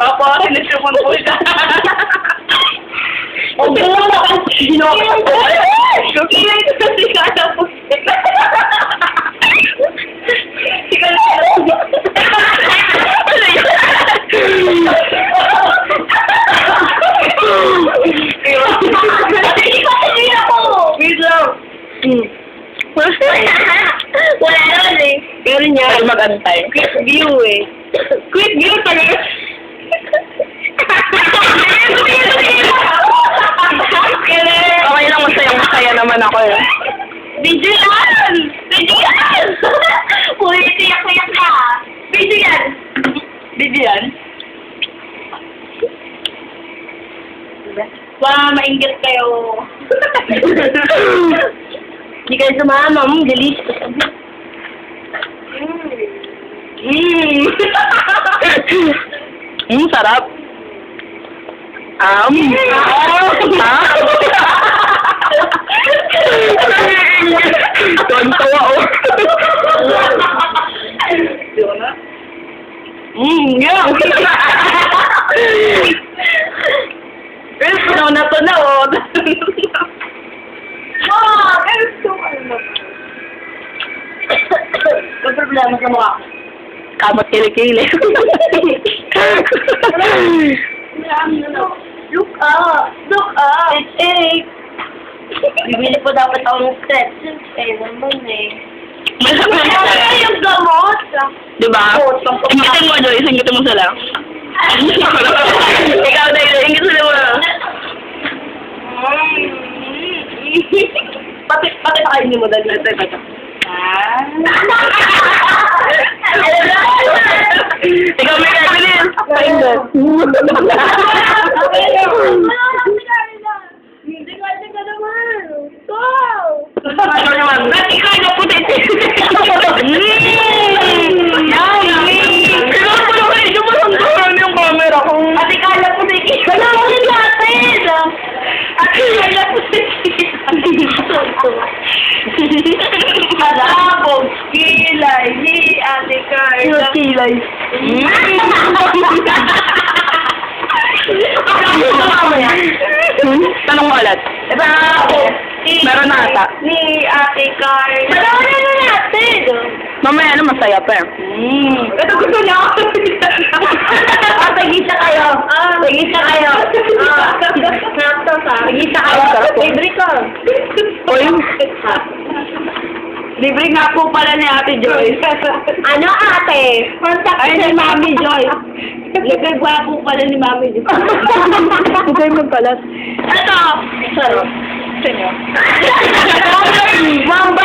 Papa, nagsumang po siya. Huwag ka lang naman. Ginawa ko. Kaya ito sa sikala po. Sikala po. Wait lang. Wala naman eh. Pero niya, mag-antay. Quick view eh. Quit view talaga. Okay lang, masaya naman ako eh. Video yan! Video yan! Uy, tiyak-tiyak ka. Video yan. Video yan? Mainggit kayo. Hindi kayo sumama. Delicious. Sarap. Tontawa oh. Yeah. Pero na to na oh. May problema sa mukha. Kamot kilikili. Look up! Look up! It's egg! Bibili po dapat ako ng stretches. Eh, naman eh. Ano yung gamot? Diba? Ingitin mo, Joyce. Ingitin mo sila. Ikaw na yun. Ingit sila mo. Pati kainin mo dahil. Ito. Ikaw may kabilis. Kainin. Ano naman? Ikaw na puti. Yung camera ko. Ate Carla po na ikita. Wala ko yung natin. Ate Carla po na Malabog, kilay, ni Ate Carla. Kilay. Tanong mo ulit. Meron na ata. Ni Ate Carla. Malawan na natin. Mamaya na masaya pa eh. Ito gusto niya ako. Tagisa kayo. Tagisa kayo. Napto sa. Tagisa kayo. Libre ko. Uy. Libre nga po pala ni Ate Joyce. Ano ate? Ay, ni Mami Joyce. Libre po pala ni Mami Joyce. Huwag kayo magkalat. Ito. Sarap. Senyo. Mamba